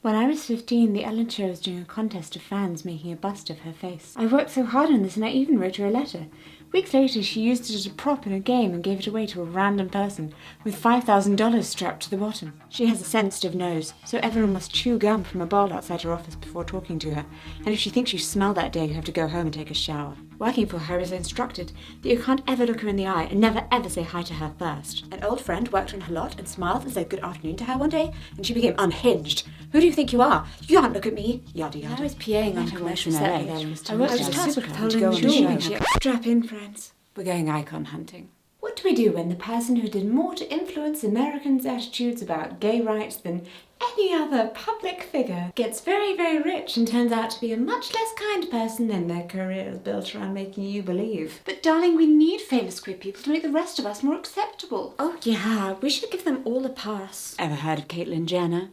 When I was 15, the Ellen Show was doing a contest of fans making a bust of her face. I worked so hard on this and I even wrote her a letter. Weeks later, she used it as a prop in a game and gave it away to a random person with $5,000 strapped to the bottom. She has a sensitive nose, so everyone must chew gum from a bowl outside her office before talking to her, and if she thinks you smell that day, you have to go home and take a shower. Working for her is instructed that you can't ever look her in the eye and never ever say hi to her first. An old friend worked on her lot and smiled and said good afternoon to her one day, and she became unhinged. "Who do you think you are? You can't look at me!" Yada yada. I was PAing on a commercial set with Ellen. I was tasked with telling the strap in, friends. We're going icon hunting. What do we do when the person who did more to influence Americans' attitudes about gay rights than any other public figure gets very, very rich and turns out to be a much less kind person than their career is built around making you believe? But darling, we need famous queer people to make the rest of us more acceptable. Oh yeah, we should give them all a pass. Ever heard of Caitlyn Jenner?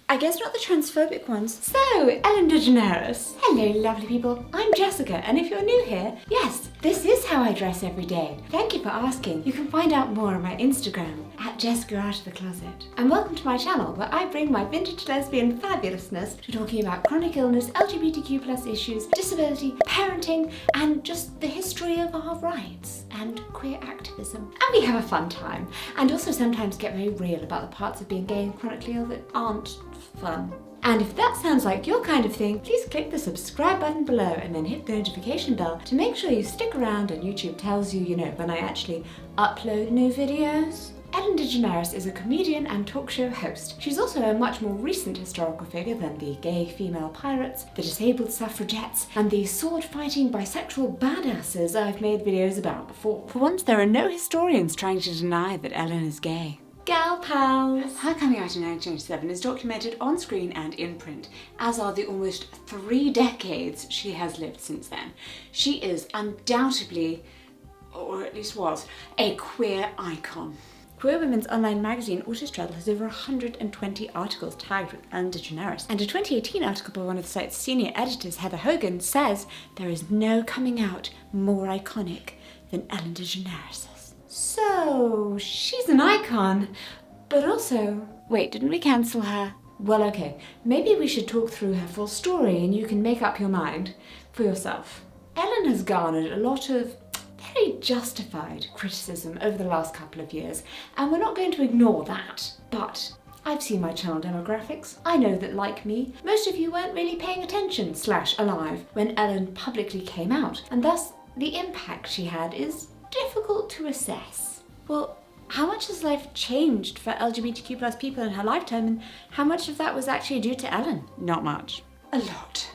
I guess not the transphobic ones. So, Ellen DeGeneres. Hello, lovely people. I'm Jessica, and if you're new here, yes, this is how I dress every day. Thank you for asking. You can find out more on my Instagram, @JessicaOutOfTheCloset. And welcome to my channel, where I bring my vintage lesbian fabulousness to talking about chronic illness, LGBTQ+ issues, disability, parenting, and just the history of our rights and queer activism. And we have a fun time, and also sometimes get very real about the parts of being gay and chronically ill that aren't fun. And if that sounds like your kind of thing, please click the subscribe button below and then hit the notification bell to make sure you stick around and YouTube tells you, when I actually upload new videos. Ellen DeGeneres is a comedian and talk show host. She's also a much more recent historical figure than the gay female pirates, the disabled suffragettes, and the sword-fighting bisexual badasses I've made videos about before. For once, there are no historians trying to deny that Ellen is gay. Gal pals! Her coming out in 1997 is documented on screen and in print, as are the almost 3 decades she has lived since then. She is undoubtedly, or at least was, a queer icon. Queer Women's online magazine Autostraddle has over 120 articles tagged with Ellen DeGeneres, and a 2018 article by one of the site's senior editors, Heather Hogan, says there is no coming out more iconic than Ellen DeGeneres. So, she's an icon, but also... Wait, didn't we cancel her? Well, okay, maybe we should talk through her full story and you can make up your mind for yourself. Ellen has garnered a lot of very justified criticism over the last couple of years, and we're not going to ignore that. But I've seen my channel demographics. I know that, like me, most of you weren't really paying attention / alive when Ellen publicly came out, and thus the impact she had is difficult to assess. Well, how much has life changed for LGBTQ+ people in her lifetime, and how much of that was actually due to Ellen? Not much. A lot.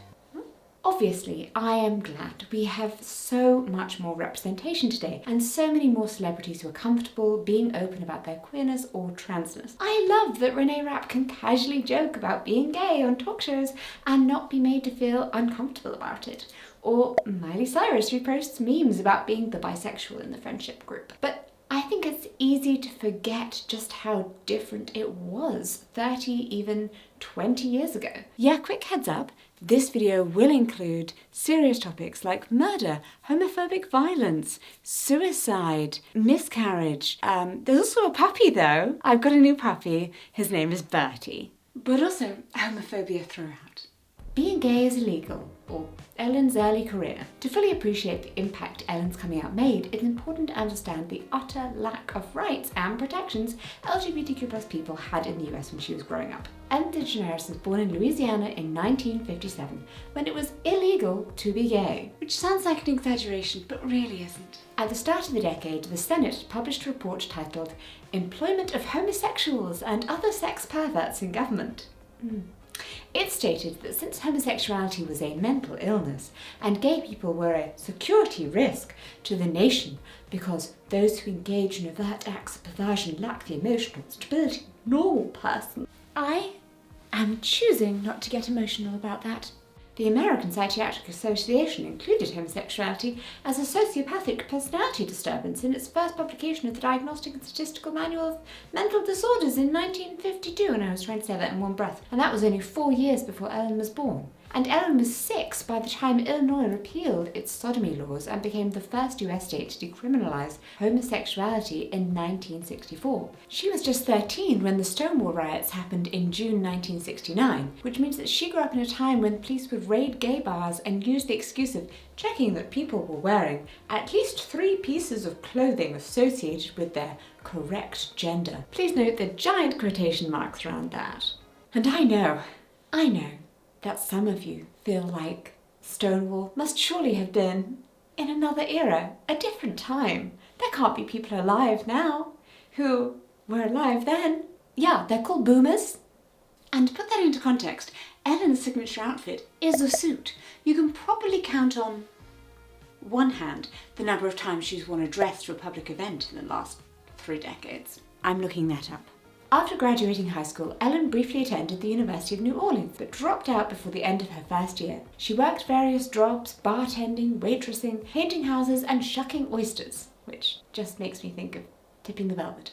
Obviously, I am glad we have so much more representation today, and so many more celebrities who are comfortable being open about their queerness or transness. I love that Renee Rapp can casually joke about being gay on talk shows and not be made to feel uncomfortable about it. Or Miley Cyrus, who posts memes about being the bisexual in the friendship group. But I think it's easy to forget just how different it was 30, even 20 years ago. Yeah, quick heads up, this video will include serious topics like murder, homophobic violence, suicide, miscarriage. There's also a puppy though. I've got a new puppy. His name is Bertie. But also homophobia throughout. Being gay is illegal, or Ellen's early career. To fully appreciate the impact Ellen's coming out made, it's important to understand the utter lack of rights and protections LGBTQ+ people had in the US when she was growing up. Ellen DeGeneres was born in Louisiana in 1957, when it was illegal to be gay. Which sounds like an exaggeration, but really isn't. At the start of the decade, the Senate published a report titled "Employment of Homosexuals and Other Sex Perverts in Government." It stated that since homosexuality was a mental illness and gay people were a security risk to the nation because those who engage in overt acts of perversion lack the emotional stability of a normal person. I am choosing not to get emotional about that. The American Psychiatric Association included homosexuality as a sociopathic personality disturbance in its first publication of the Diagnostic and Statistical Manual of Mental Disorders in 1952, and I was trying to say that in one breath. And that was only 4 years before Ellen was born. and Ellen was 6 by the time Illinois repealed its sodomy laws and became the first US state to decriminalize homosexuality in 1964. She was just 13 when the Stonewall riots happened in June 1969, which means that she grew up in a time when police would raid gay bars and use the excuse of checking that people were wearing at least 3 pieces of clothing associated with their correct gender. Please note the giant quotation marks around that. And I know that some of you feel like Stonewall must surely have been in another era, a different time. There can't be people alive now who were alive then. Yeah, they're called boomers. And to put that into context, Ellen's signature outfit is a suit. You can probably count on one hand the number of times she's worn a dress to a public event in the last 3 decades. I'm looking that up. After graduating high school, Ellen briefly attended the University of New Orleans, but dropped out before the end of her first year. She worked various jobs, bartending, waitressing, painting houses, and shucking oysters, which just makes me think of tipping the velvet.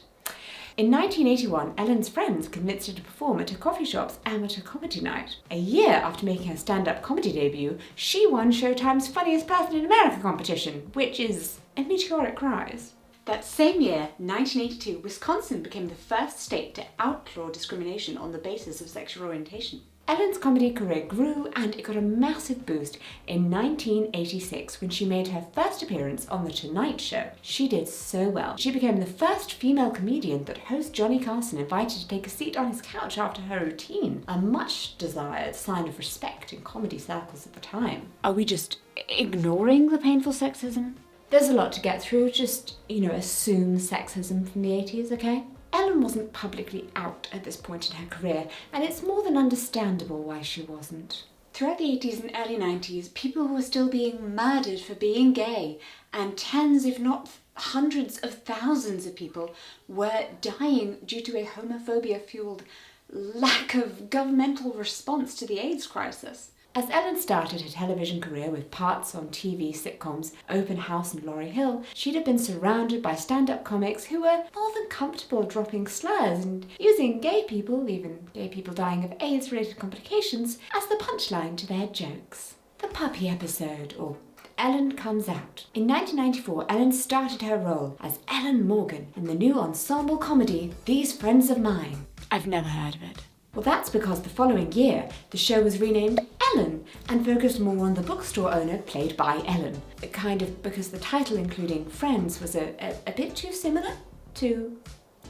In 1981, Ellen's friends convinced her to perform at a coffee shop's amateur comedy night. A year after making her stand-up comedy debut, she won Showtime's Funniest Person in America competition, which is a meteoric rise. That same year, 1982, Wisconsin became the first state to outlaw discrimination on the basis of sexual orientation. Ellen's comedy career grew, and it got a massive boost in 1986 when she made her first appearance on The Tonight Show. She did so well. She became the first female comedian that host Johnny Carson invited to take a seat on his couch after her routine, a much-desired sign of respect in comedy circles at the time. Are we just ignoring the painful sexism? There's a lot to get through, just, assume sexism from the 80s, okay? Ellen wasn't publicly out at this point in her career, and it's more than understandable why she wasn't. Throughout the 80s and early 90s, people were still being murdered for being gay, and tens, if not hundreds of thousands of people were dying due to a homophobia-fueled lack of governmental response to the AIDS crisis. As Ellen started her television career with parts on TV sitcoms Open House and Laurel Hill, she'd have been surrounded by stand-up comics who were more than comfortable dropping slurs and using gay people, even gay people dying of AIDS-related complications, as the punchline to their jokes. The puppy episode, or Ellen Comes Out. In 1994, Ellen started her role as Ellen Morgan in the new ensemble comedy These Friends of Mine. I've never heard of it. Well, that's because the following year, the show was renamed Ellen and focused more on the bookstore owner played by Ellen. Kind of because the title including Friends was a bit too similar to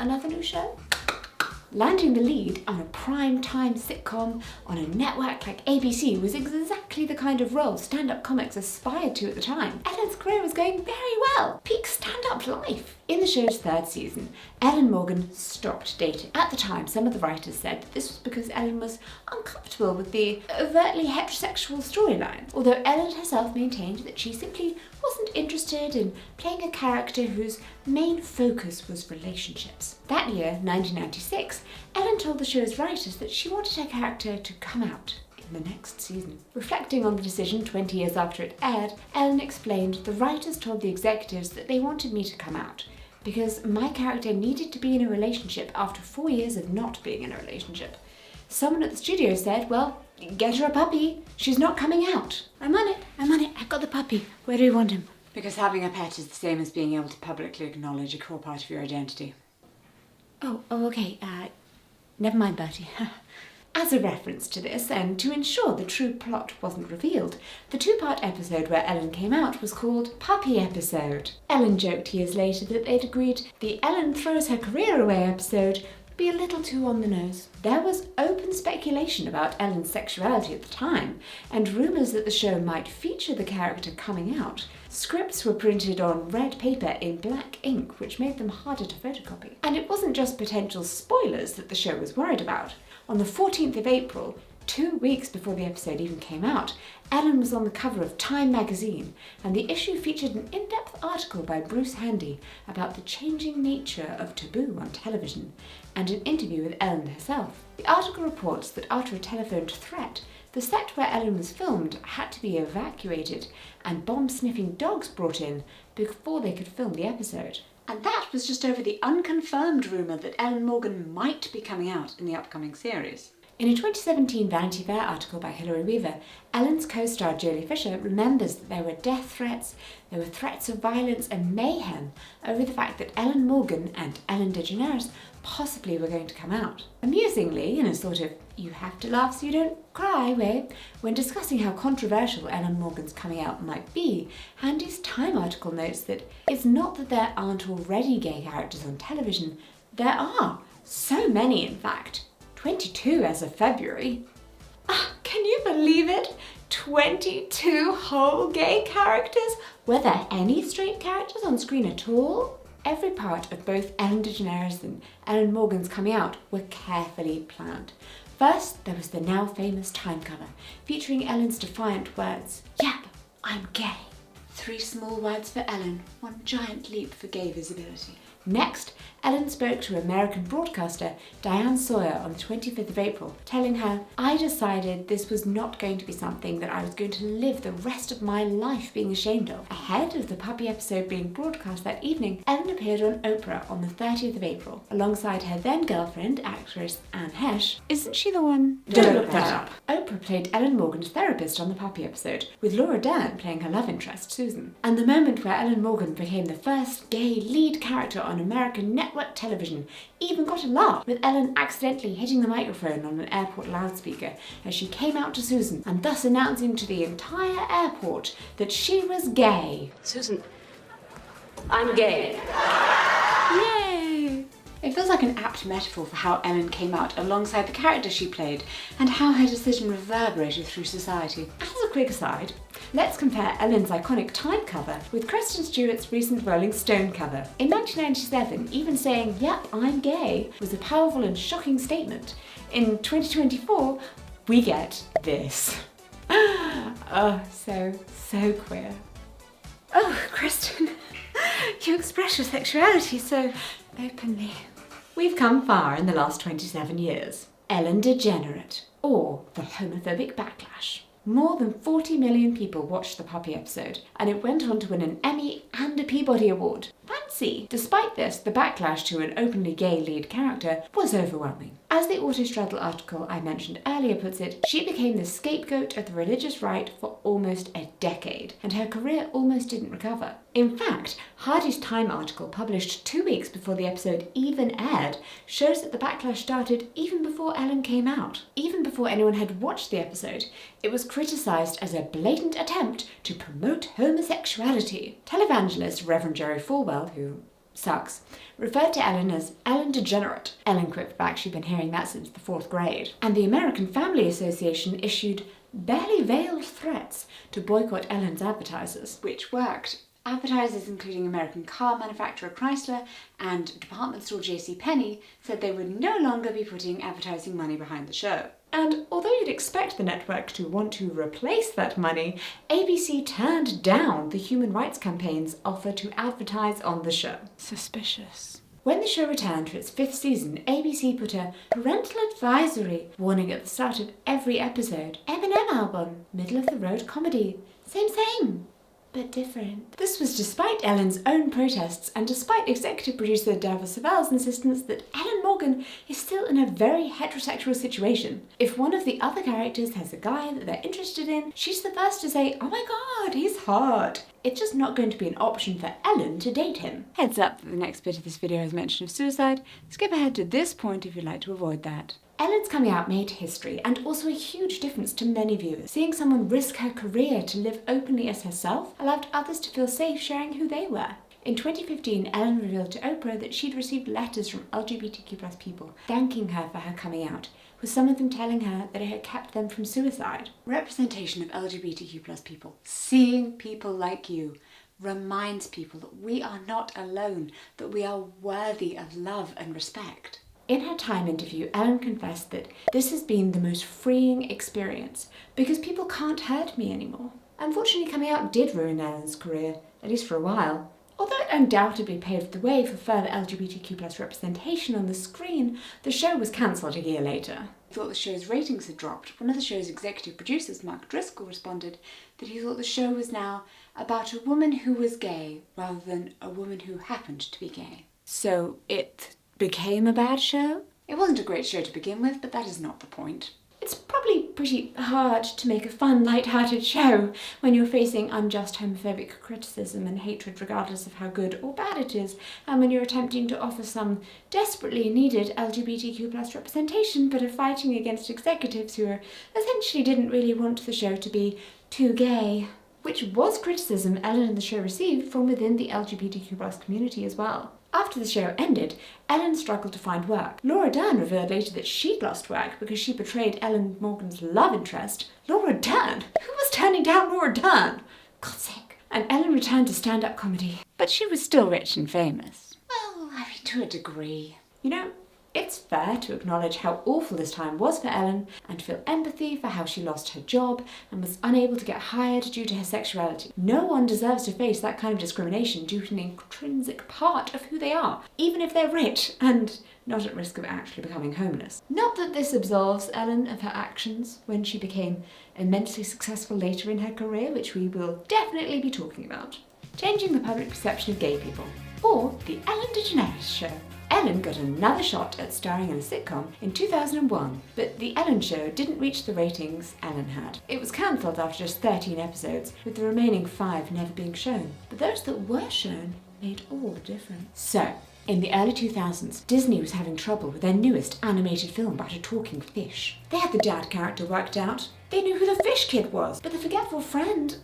another new show. Landing the lead on a prime-time sitcom on a network like ABC was exactly the kind of role stand-up comics aspired to at the time. Ellen's career was going very well. Peak stand-up life. In the show's 3rd season, Ellen Morgan stopped dating. At the time, some of the writers said that this was because Ellen was uncomfortable with the overtly heterosexual storyline, although Ellen herself maintained that she simply wasn't interested in playing a character whose main focus was relationships. That year, 1996, Ellen told the show's writers that she wanted her character to come out in the next season. Reflecting on the decision 20 years after it aired, Ellen explained, "The writers told the executives that they wanted me to come out because my character needed to be in a relationship after 4 years of not being in a relationship. Someone at the studio said, well, get her a puppy. She's not coming out. I'm on it. I've got the puppy. Where do we want him?" Because having a pet is the same as being able to publicly acknowledge a core part of your identity. Oh, okay. Never mind, Bertie. As a reference to this, and to ensure the true plot wasn't revealed, the 2-part episode where Ellen came out was called Puppy Episode. Ellen joked years later that they'd agreed the Ellen Throws Her Career Away episode would be a little too on the nose. There was open speculation about Ellen's sexuality at the time, and rumours that the show might feature the character coming out. Scripts were printed on red paper in black ink, which made them harder to photocopy. And it wasn't just potential spoilers that the show was worried about. On the 14th of April, 2 weeks before the episode even came out, Ellen was on the cover of Time magazine, and the issue featured an in-depth article by Bruce Handy about the changing nature of taboo on television, and an interview with Ellen herself. The article reports that after a telephoned threat, the set where Ellen was filmed had to be evacuated and bomb-sniffing dogs brought in before they could film the episode. And that was just over the unconfirmed rumour that Ellen Morgan might be coming out in the upcoming series. In a 2017 Vanity Fair article by Hilary Weaver, Ellen's co-star Jolie Fisher remembers that there were death threats, there were threats of violence and mayhem over the fact that Ellen Morgan and Ellen DeGeneres possibly were going to come out. Amusingly, in a sort of you have to laugh so you don't cry way, when discussing how controversial Ellen Morgan's coming out might be, Handy's Time article notes that it's not that there aren't already gay characters on television, there are. So many, in fact. 22 as of February. Can you believe it? 22 whole gay characters? Were there any straight characters on screen at all? Every part of both Ellen DeGeneres and Ellen Morgan's coming out were carefully planned. First, there was the now famous Time cover, featuring Ellen's defiant words, "Yep, I'm gay." 3 small words for Ellen, 1 giant leap for gay visibility. Next, Ellen spoke to American broadcaster Diane Sawyer on the 25th of April, telling her, "I decided this was not going to be something that I was going to live the rest of my life being ashamed of." Ahead of the puppy episode being broadcast that evening, Ellen appeared on Oprah on the 30th of April, alongside her then-girlfriend, actress Anne Hesh. Isn't she the one? Don't look that up. Oprah played Ellen Morgan's therapist on the puppy episode, with Laura Dern playing her love interest, Susan. And the moment where Ellen Morgan became the first gay lead character on American network television even got a laugh, with Ellen accidentally hitting the microphone on an airport loudspeaker as she came out to Susan and thus announcing to the entire airport that she was gay. "Susan, I'm gay." Yay! It feels like an apt metaphor for how Ellen came out alongside the character she played and how her decision reverberated through society. As a quick aside, let's compare Ellen's iconic Time cover with Kristen Stewart's recent Rolling Stone cover. In 1997, even saying, "Yep, I'm gay," was a powerful and shocking statement. In 2024, we get this. Oh, so queer. Oh, Kristen, you express your sexuality so openly. We've come far in the last 27 years. Ellen DeGenerate, or the homophobic backlash. More than 40 million people watched the puppy episode, and it went on to win an Emmy and a Peabody Award. Fancy! Despite this, the backlash to an openly gay lead character was overwhelming. As the Autostraddle article I mentioned earlier puts it, she became the scapegoat of the religious right for almost a decade, and her career almost didn't recover. In fact, Hardy's Time article, published 2 weeks before the episode even aired, shows that the backlash started even before Ellen came out. Even before anyone had watched the episode, it was criticised as a blatant attempt to promote homosexuality. Televangelist Reverend Jerry Falwell, who sucks, referred to Ellen as Ellen DeGenerate. Ellen quipped back she'd been hearing that since the 4th grade. And the American Family Association issued barely veiled threats to boycott Ellen's advertisers, which worked. Advertisers including American car manufacturer Chrysler and department store JCPenney said they would no longer be putting advertising money behind the show. And although you'd expect the network to want to replace that money, ABC turned down the Human Rights Campaign's offer to advertise on the show. Suspicious. When the show returned for its 5th season, ABC put a parental advisory warning at the start of every episode. Eminem album, middle of the road comedy. Same, but different. This was despite Ellen's own protests and despite executive producer Dava Savell's insistence that Ellen Morgan is still in a very heterosexual situation. If one of the other characters has a guy that they're interested in, she's the first to say, "Oh my god, he's hot." It's just not going to be an option for Ellen to date him. Heads up that the next bit of this video has mention of suicide. Skip ahead to this point if you'd like to avoid that. Ellen's coming out made history and also a huge difference to many viewers. Seeing someone risk her career to live openly as herself allowed others to feel safe sharing who they were. In 2015, Ellen revealed to Oprah that she'd received letters from LGBTQ+ people thanking her for her coming out, with some of them telling her that it had kept them from suicide. Representation of LGBTQ+ people, seeing people like you, reminds people that we are not alone, that we are worthy of love and respect. In her Time interview, Ellen confessed that this has been the most freeing experience because people can't hurt me anymore. Unfortunately, coming out did ruin Ellen's career, at least for a while. Although it undoubtedly paved the way for further LGBTQ+ representation on the screen, the show was cancelled a year later. He thought the show's ratings had dropped. One of the show's executive producers, Mark Driscoll, responded that he thought the show was now about a woman who was gay rather than a woman who happened to be gay. So it became a bad show? It wasn't a great show to begin with, but that is not the point. It's probably pretty hard to make a fun, light-hearted show when you're facing unjust homophobic criticism and hatred regardless of how good or bad it is, and when you're attempting to offer some desperately needed LGBTQ+ representation but are fighting against executives who essentially didn't really want the show to be too gay. Which was criticism Ellen and the show received from within the LGBTQ+ community as well. After the show ended, Ellen struggled to find work. Laura Dern revealed later that she'd lost work because she betrayed Ellen Morgan's love interest. Laura Dern? Who was turning down Laura Dern? God's sake. And Ellen returned to stand-up comedy. But she was still rich and famous. Well, I mean, to a degree. You know, it's fair to acknowledge how awful this time was for Ellen and to feel empathy for how she lost her job and was unable to get hired due to her sexuality. No one deserves to face that kind of discrimination due to an intrinsic part of who they are, even if they're rich and not at risk of actually becoming homeless. Not that this absolves Ellen of her actions when she became immensely successful later in her career, which we will definitely be talking about. Changing the public perception of gay people, or the Ellen DeGeneres Show. Ellen got another shot at starring in a sitcom in 2001, but The Ellen Show didn't reach the ratings Ellen had. It was cancelled after just 13 episodes, with the remaining 5 never being shown. But those that were shown made all the difference. So, in the early 2000s, Disney was having trouble with their newest animated film about a talking fish. They had the dad character worked out. They knew who the fish kid was, but the forgetful friend,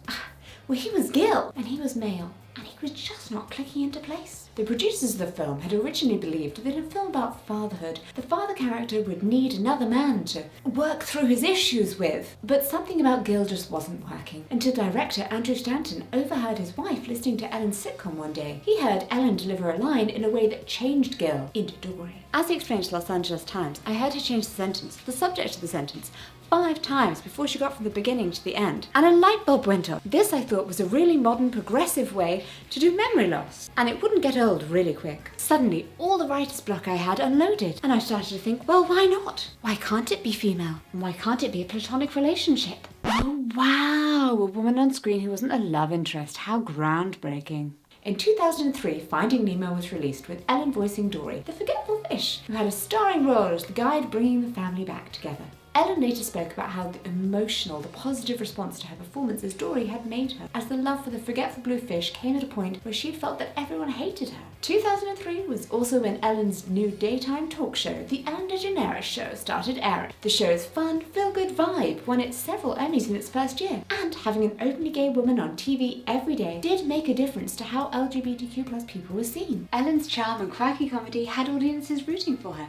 well, he was Gil, and he was male, and he was just not clicking into place. The producers of the film had originally believed that in a film about fatherhood, the father character would need another man to work through his issues with. But something about Gil just wasn't working, until director Andrew Stanton overheard his wife listening to Ellen's sitcom one day. He heard Ellen deliver a line in a way that changed Gil into Dory. As he explained to Los Angeles Times, I heard her change the subject of the sentence, 5 times before she got from the beginning to the end, and a light bulb went off. This, I thought, was a really modern, progressive way to do memory loss, and it wouldn't get old really quick. Suddenly, all the writer's block I had unloaded, and I started to think, well, why not? Why can't it be female? And why can't it be a platonic relationship? Oh, wow, a woman on screen who wasn't a love interest. How groundbreaking. In 2003, Finding Nemo was released with Ellen voicing Dory, the forgetful fish, who had a starring role as the guide bringing the family back together. Ellen later spoke about how the positive response to her performance as Dory had made her, as the love for the forgetful blue fish came at a point where she felt that everyone hated her. 2003 was also when Ellen's new daytime talk show, The Ellen DeGeneres Show, started airing. The show's fun, feel-good vibe won it several Emmys in its first year, and having an openly gay woman on TV every day did make a difference to how LGBTQ+ people were seen. Ellen's charm and quirky comedy had audiences rooting for her.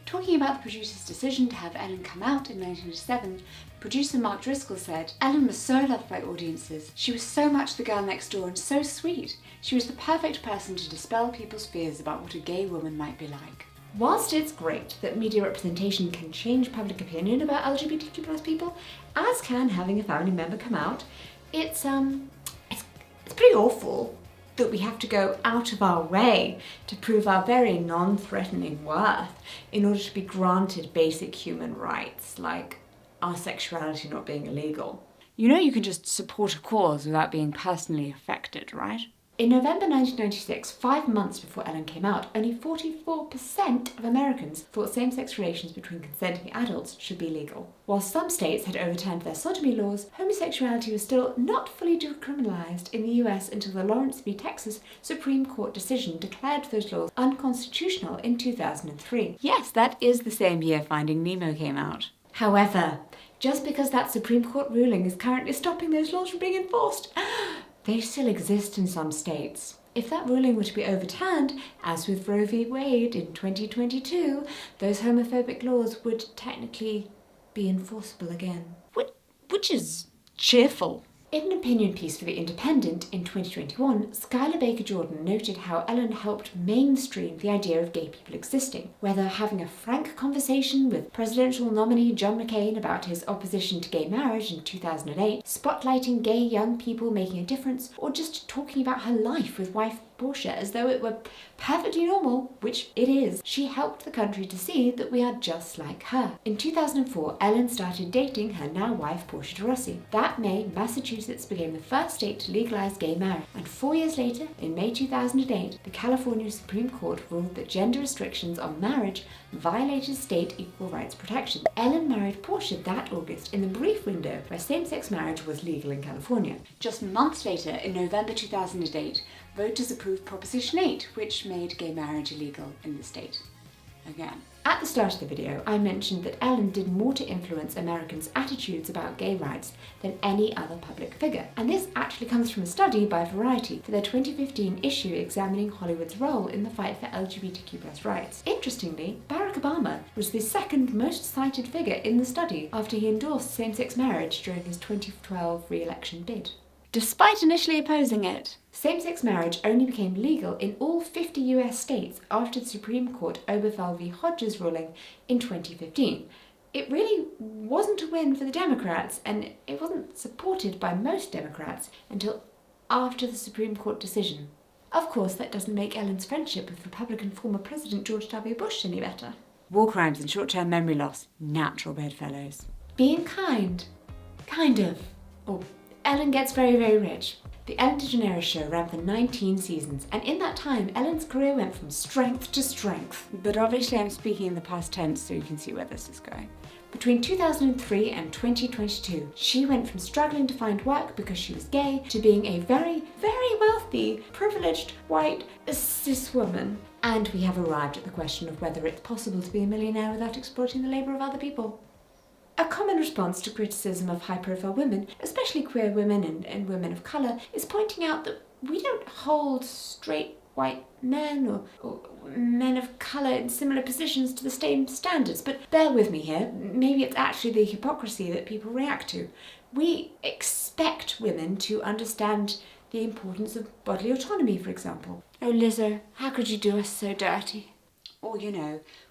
Talking about the producer's decision to have Ellen come out in 1997, producer Mark Driscoll said, "Ellen was so loved by audiences. She was so much the girl next door and so sweet. She was the perfect person to dispel people's fears about what a gay woman might be like." Whilst it's great that media representation can change public opinion about LGBTQ+ people, as can having a family member come out, it's pretty awful that we have to go out of our way to prove our very non-threatening worth in order to be granted basic human rights, like our sexuality not being illegal. You know you can just support a cause without being personally affected, right? In November 1996, 5 months before Ellen came out, only 44% of Americans thought same-sex relations between consenting adults should be legal. While some states had overturned their sodomy laws, homosexuality was still not fully decriminalized in the US until the Lawrence v. Texas Supreme Court decision declared those laws unconstitutional in 2003. Yes, that is the same year Finding Nemo came out. However, just because that Supreme Court ruling is currently stopping those laws from being enforced, they still exist in some states. If that ruling were to be overturned, as with Roe v. Wade in 2022, those homophobic laws would technically be enforceable again. Which is cheerful. In an opinion piece for The Independent in 2021, Skylar Baker Jordan noted how Ellen helped mainstream the idea of gay people existing, whether having a frank conversation with presidential nominee John McCain about his opposition to gay marriage in 2008, spotlighting gay young people making a difference, or just talking about her life with wife Portia as though it were perfectly normal, which it is. She helped the country to see that we are just like her. In 2004, Ellen started dating her now wife Portia de Rossi. That May, Massachusetts became the first state to legalize gay marriage, and 4 years later, in May 2008, the California Supreme Court ruled that gender restrictions on marriage violated state equal rights protection. Ellen married Portia that August in the brief window where same-sex marriage was legal in California. Just months later, in November 2008, voters approved Proposition 8, which made gay marriage illegal in the state. Again. At the start of the video, I mentioned that Ellen did more to influence Americans' attitudes about gay rights than any other public figure. And this actually comes from a study by Variety for their 2015 issue examining Hollywood's role in the fight for LGBTQ+ rights. Interestingly, Barack Obama was the second most cited figure in the study after he endorsed same-sex marriage during his 2012 re-election bid. Despite initially opposing it, same-sex marriage only became legal in all 50 US states after the Supreme Court Obergefell v. Hodges ruling in 2015. It really wasn't a win for the Democrats, and it wasn't supported by most Democrats until after the Supreme Court decision. Of course, that doesn't make Ellen's friendship with Republican former President George W. Bush any better. War crimes and short-term memory loss, natural bedfellows. Being kind. Kind of. Ellen gets very, very rich. The Ellen DeGeneres Show ran for 19 seasons, and in that time, Ellen's career went from strength to strength. But obviously I'm speaking in the past tense, so you can see where this is going. Between 2003 and 2022, she went from struggling to find work because she was gay to being a very, very wealthy, privileged, white, cis woman. And we have arrived at the question of whether it's possible to be a millionaire without exploiting the labour of other people. A common response to criticism of high-profile women, especially queer women and women of colour, is pointing out that we don't hold straight white men or men of colour in similar positions to the same standards. But bear with me here, maybe it's actually the hypocrisy that people react to. We expect women to understand the importance of bodily autonomy, for example. Oh, Lizzo, how could you do us so dirty? Or,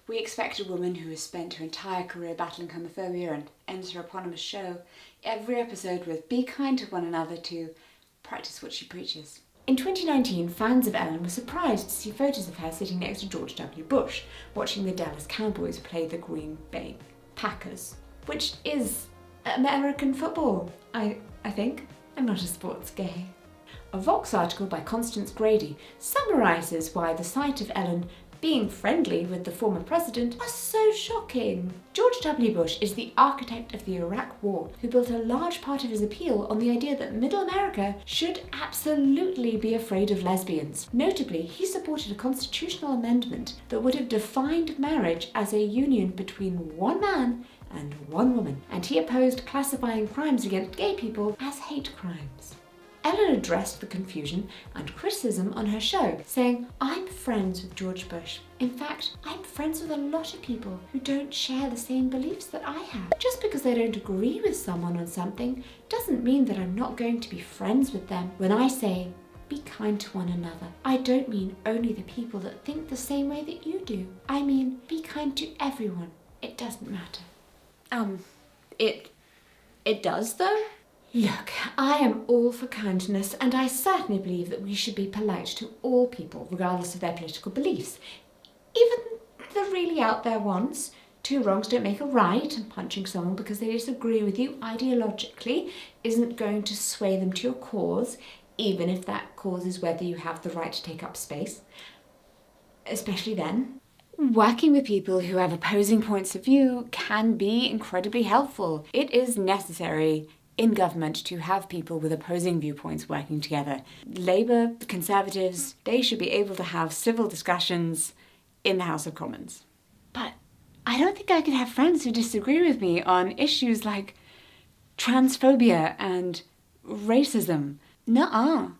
we expect a woman who has spent her entire career battling homophobia and ends her eponymous show every episode with "be kind to one another" to practice what she preaches. In 2019, fans of Ellen were surprised to see photos of her sitting next to George W. Bush, watching the Dallas Cowboys play the Green Bay Packers, which is American football, I think. I'm not a sports gay. A Vox article by Constance Grady summarises why the sight of Ellen being friendly with the former president was so shocking. George W. Bush is the architect of the Iraq War, who built a large part of his appeal on the idea that Middle America should absolutely be afraid of lesbians. Notably, he supported a constitutional amendment that would have defined marriage as a union between one man and one woman, and he opposed classifying crimes against gay people as hate crimes. Ellen addressed the confusion and criticism on her show, saying, "I'm friends with George Bush. In fact, I'm friends with a lot of people who don't share the same beliefs that I have. Just because I don't agree with someone on something doesn't mean that I'm not going to be friends with them. When I say, be kind to one another, I don't mean only the people that think the same way that you do. I mean, be kind to everyone. It doesn't matter." It does though? Look, I am all for kindness, and I certainly believe that we should be polite to all people, regardless of their political beliefs. Even the really out there ones. 2 wrongs don't make a right, and punching someone because they disagree with you ideologically isn't going to sway them to your cause, even if that cause is whether you have the right to take up space. Especially then. Working with people who have opposing points of view can be incredibly helpful. It is necessary in government to have people with opposing viewpoints working together. Labour, Conservatives, they should be able to have civil discussions in the House of Commons. But I don't think I could have friends who disagree with me on issues like transphobia and racism. Nuh-uh.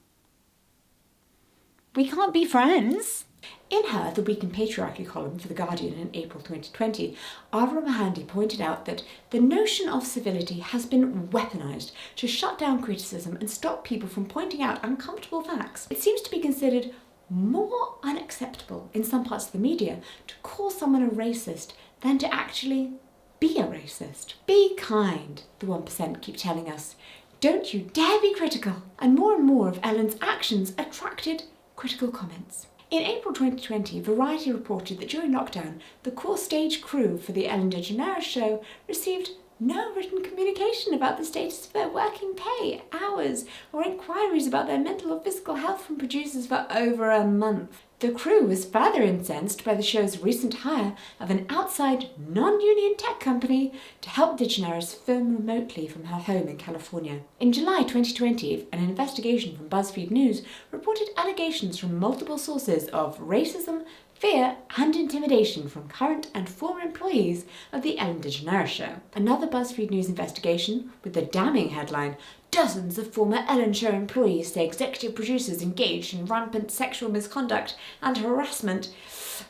We can't be friends. In her The Week in Patriarchy column for The Guardian in April 2020, Avra Mahandi pointed out that the notion of civility has been weaponised to shut down criticism and stop people from pointing out uncomfortable facts. It seems to be considered more unacceptable in some parts of the media to call someone a racist than to actually be a racist. Be kind, the 1% keep telling us. Don't you dare be critical. And more of Ellen's actions attracted Critical comments. In April 2020, Variety reported that during lockdown, the core stage crew for the Ellen DeGeneres Show received no written communication about the status of their working pay, hours, or inquiries about their mental or physical health from producers for over a month. The crew was further incensed by the show's recent hire of an outside, non-union tech company to help DeGeneres film remotely from her home in California. In July 2020, an investigation from BuzzFeed News reported allegations from multiple sources of racism, fear, and intimidation from current and former employees of the Ellen DeGeneres Show. Another BuzzFeed News investigation, with the damning headline, "Dozens of former Ellen Show employees say executive producers engaged in rampant sexual misconduct and harassment,"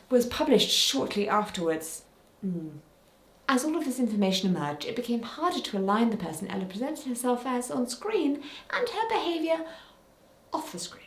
was published shortly afterwards. As all of this information emerged, it became harder to align the person Ellen presented herself as on screen and her behaviour off the screen.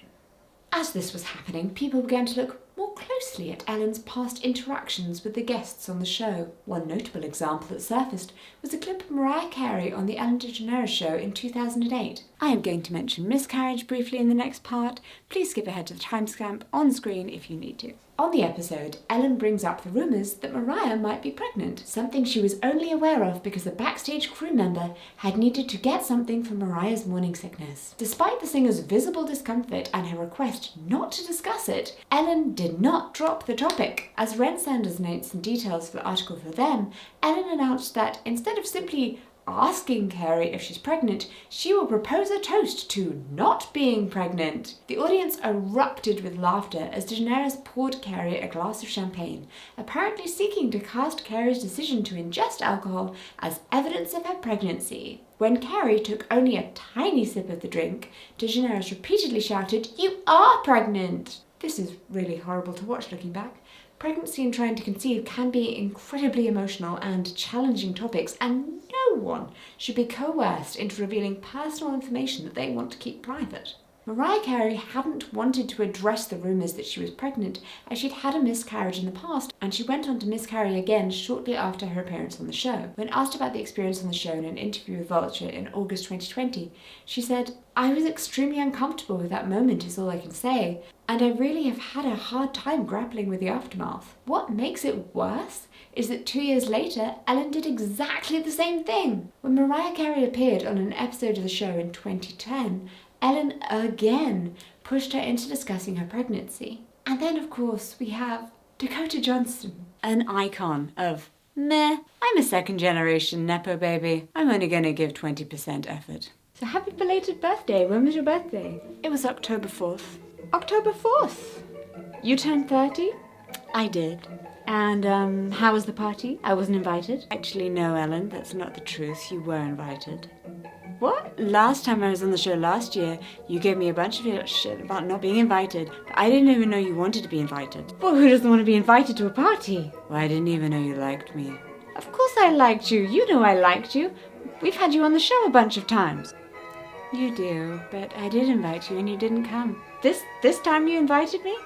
As this was happening, people began to look more closely at Ellen's past interactions with the guests on the show. One notable example that surfaced was a clip of Mariah Carey on the Ellen DeGeneres Show in 2008. I am going to mention miscarriage briefly in the next part. Please skip ahead to the timestamp on screen if you need to. On the episode, Ellen brings up the rumours that Mariah might be pregnant, something she was only aware of because a backstage crew member had needed to get something for Mariah's morning sickness. Despite the singer's visible discomfort and her request not to discuss it, Ellen did not drop the topic. As Ren Sanders notes in details for the article for them, Ellen announced that instead of simply asking Carey if she's pregnant, she will propose a toast to not being pregnant. The audience erupted with laughter as DeGeneres poured Carey a glass of champagne, apparently seeking to cast Carey's decision to ingest alcohol as evidence of her pregnancy. When Carey took only a tiny sip of the drink, DeGeneres repeatedly shouted, "You are pregnant!" This is really horrible to watch looking back. Pregnancy and trying to conceive can be incredibly emotional and challenging topics, and no one should be coerced into revealing personal information that they want to keep private. Mariah Carey hadn't wanted to address the rumours that she was pregnant, as she'd had a miscarriage in the past, and she went on to miscarry again shortly after her appearance on the show. When asked about the experience on the show in an interview with Vulture in August 2020, she said, "I was extremely uncomfortable with that moment is all I can say, and I really have had a hard time grappling with the aftermath. What makes it worse is that 2 years later, Ellen did exactly the same thing." When Mariah Carey appeared on an episode of the show in 2010, Ellen again pushed her into discussing her pregnancy. And then, of course, we have Dakota Johnson, an icon of meh, I'm a second generation Nepo baby. I'm only going to give 20% effort. So happy belated birthday. When was your birthday? It was October 4th. October 4th? You turned 30? I did. And how was the party? I wasn't invited. Actually, no, Ellen, that's not the truth. You were invited. What? Last time I was on the show last year, you gave me a bunch of shit about not being invited, but I didn't even know you wanted to be invited. Well, who doesn't want to be invited to a party? Well, I didn't even know you liked me. Of course I liked you. You know I liked you. We've had you on the show a bunch of times. You do, but I did invite you and you didn't come. This time you invited me?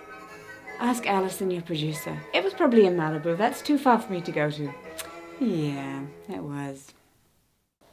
Ask Alison, your producer. It was probably in Malibu. That's too far for me to go to. Yeah, it was.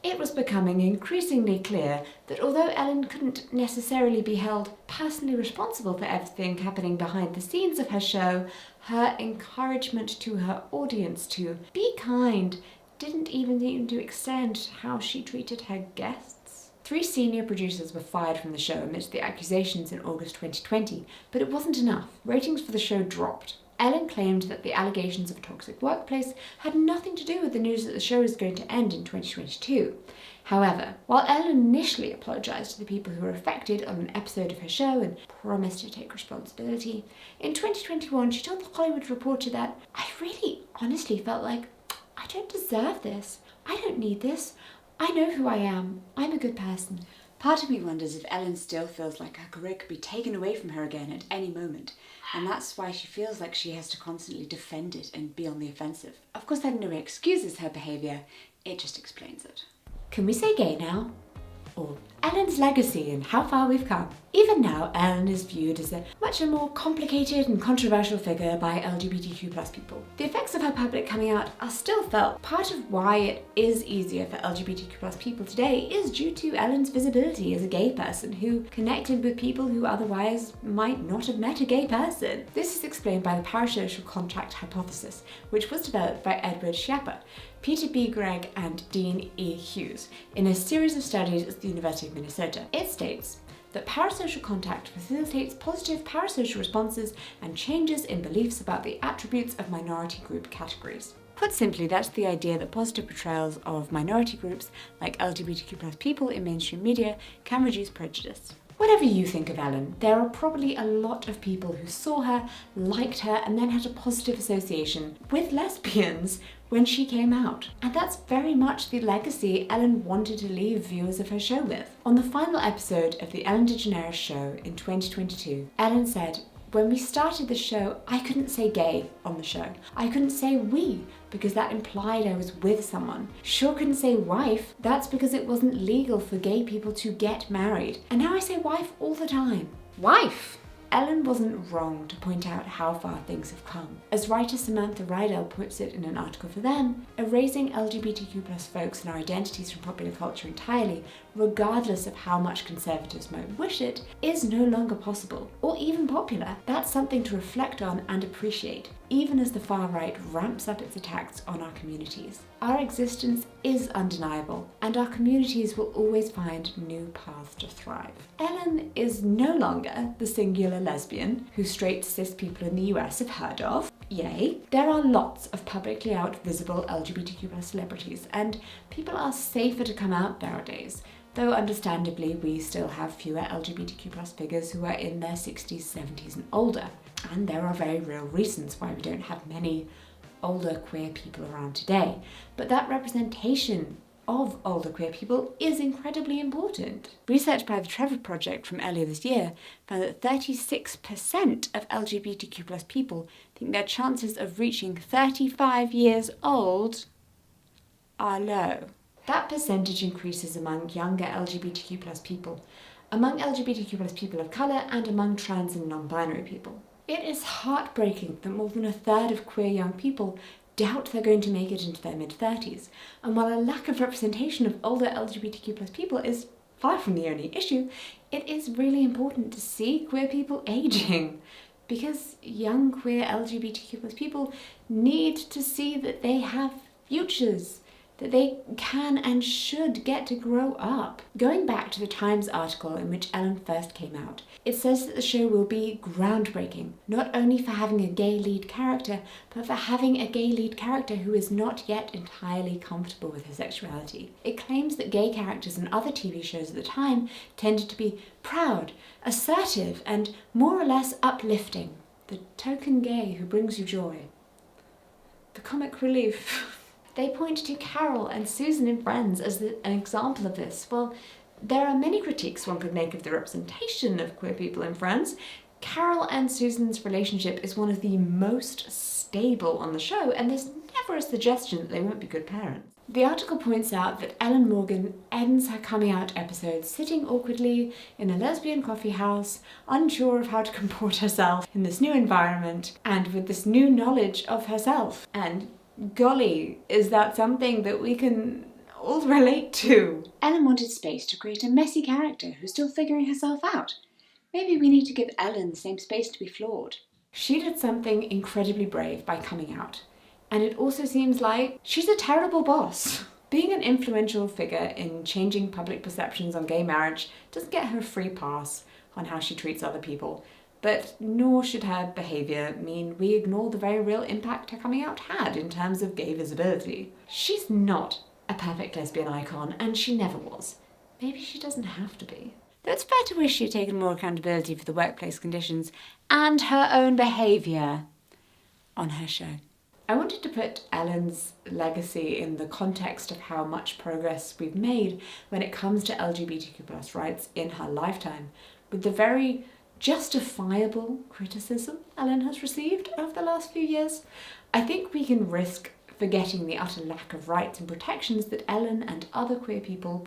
It was becoming increasingly clear that although Ellen couldn't necessarily be held personally responsible for everything happening behind the scenes of her show, her encouragement to her audience to be kind didn't even seem to extend to how she treated her guests. 3 senior producers were fired from the show amidst the accusations in August 2020, but it wasn't enough. Ratings for the show dropped. Ellen claimed that the allegations of a toxic workplace had nothing to do with the news that the show was going to end in 2022. However, while Ellen initially apologised to the people who were affected on an episode of her show and promised to take responsibility, in 2021 she told the Hollywood Reporter that, "I really honestly felt like I don't deserve this. I don't need this. I know who I am. I'm a good person." Part of me wonders if Ellen still feels like her career could be taken away from her again at any moment, and that's why she feels like she has to constantly defend it and be on the offensive. Of course, that in no way excuses her behaviour, it just explains it. Can we say gay now? or Ellen's legacy and how far we've come. Even now, Ellen is viewed as a much more complicated and controversial figure by LGBTQ+ people. The effects of her public coming out are still felt. Part of why it is easier for LGBTQ+ people today is due to Ellen's visibility as a gay person who connected with people who otherwise might not have met a gay person. This is explained by the parasocial contract hypothesis, which was developed by Edward Schiappa, Peter B. Gregg and Dean E. Hughes in a series of studies at the University of Minnesota. It states that parasocial contact facilitates positive parasocial responses and changes in beliefs about the attributes of minority group categories. Put simply, that's the idea that positive portrayals of minority groups like LGBTQ+ people in mainstream media can reduce prejudice. Whatever you think of Ellen, there are probably a lot of people who saw her, liked her, and then had a positive association with lesbians when she came out. And that's very much the legacy Ellen wanted to leave viewers of her show with. On the final episode of the Ellen DeGeneres Show in 2022, Ellen said, "When we started the show, I couldn't say gay on the show. I couldn't say we, because that implied I was with someone. Sure couldn't say wife, that's because it wasn't legal for gay people to get married. And now I say wife all the time. Wife!" Ellen wasn't wrong to point out how far things have come. As writer Samantha Rydell puts it in an article for them, erasing LGBTQ+ folks and our identities from popular culture entirely, regardless of how much conservatives might wish it, is no longer possible, or even popular. That's something to reflect on and appreciate, even as the far right ramps up its attacks on our communities. Our existence is undeniable, and our communities will always find new paths to thrive. Ellen is no longer the singular lesbian who straight cis people in the US have heard of. Yay! There are lots of publicly out visible LGBTQ+ celebrities, and people are safer to come out nowadays, though understandably we still have fewer LGBTQ+ figures who are in their 60s, 70s and older. And there are very real reasons why we don't have many older queer people around today. But that representation of older queer people is incredibly important. Research by the Trevor Project from earlier this year found that 36% of LGBTQ+ people think their chances of reaching 35 years old are low. That percentage increases among younger LGBTQ+ people, among LGBTQ+ people of colour, and among trans and non-binary people. It is heartbreaking that more than a third of queer young people doubt they're going to make it into their mid-30s, and while a lack of representation of older LGBTQ+ people is far from the only issue, it is really important to see queer people aging, because young queer LGBTQ+ people need to see that they have futures, that they can and should get to grow up. Going back to the Times article in which Ellen first came out, it says that the show will be groundbreaking, not only for having a gay lead character, but for having a gay lead character who is not yet entirely comfortable with her sexuality. It claims that gay characters in other TV shows at the time tended to be proud, assertive, and more or less uplifting. The token gay who brings you joy. The comic relief. They point to Carol and Susan in Friends as an example of this. Well, there are many critiques one could make of the representation of queer people in Friends. Carol and Susan's relationship is one of the most stable on the show, and there's never a suggestion that they won't be good parents. The article points out that Ellen Morgan ends her coming out episode sitting awkwardly in a lesbian coffee house, unsure of how to comport herself in this new environment and with this new knowledge of herself. And golly, is that something that we can all relate to? Ellen wanted space to create a messy character who's still figuring herself out. Maybe we need to give Ellen the same space to be flawed. She did something incredibly brave by coming out, and it also seems like she's a terrible boss. Being an influential figure in changing public perceptions on gay marriage doesn't get her a free pass on how she treats other people. But nor should her behaviour mean we ignore the very real impact her coming out had in terms of gay visibility. She's not a perfect lesbian icon, and she never was. Maybe she doesn't have to be. Though it's fair to wish she had taken more accountability for the workplace conditions and her own behaviour on her show. I wanted to put Ellen's legacy in the context of how much progress we've made when it comes to LGBTQ+ rights in her lifetime, with the very justifiable criticism Ellen has received over the last few years. I think we can risk forgetting the utter lack of rights and protections that Ellen and other queer people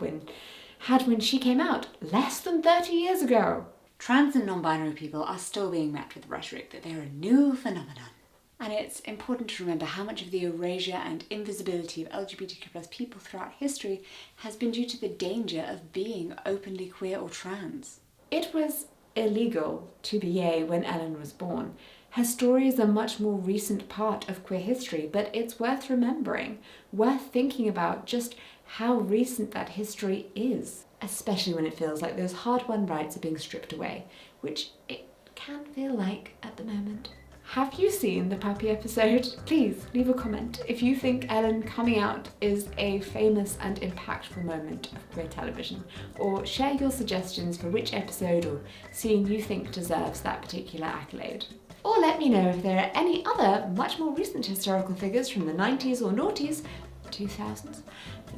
had when she came out less than 30 years ago. Trans and non-binary people are still being met with rhetoric that they're a new phenomenon. And it's important to remember how much of the erasure and invisibility of LGBTQ+ people throughout history has been due to the danger of being openly queer or trans. It was illegal to be gay when Ellen was born. Her story is a much more recent part of queer history, but it's worth remembering, worth thinking about just how recent that history is, especially when it feels like those hard-won rights are being stripped away, which it can feel like at the moment. Have you seen the puppy episode? Please leave a comment if you think Ellen coming out is a famous and impactful moment of queer television, or share your suggestions for which episode or scene you think deserves that particular accolade. Or let me know if there are any other much more recent historical figures from the 90s or noughties, 2000s,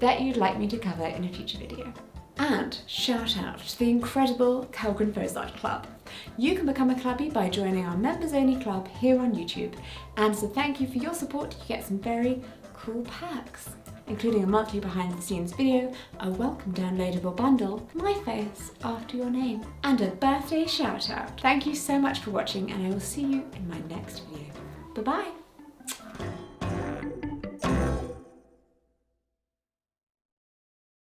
that you'd like me to cover in a future video. And shout out to the incredible Kellgren-Fozard Club. You can become a clubby by joining our members only club here on YouTube, and as a thank you for your support, you get some very cool perks, including a monthly behind the scenes video, a welcome downloadable bundle, my face after your name, and a birthday shout out. Thank you so much for watching, and I will see you in my next video. Bye bye!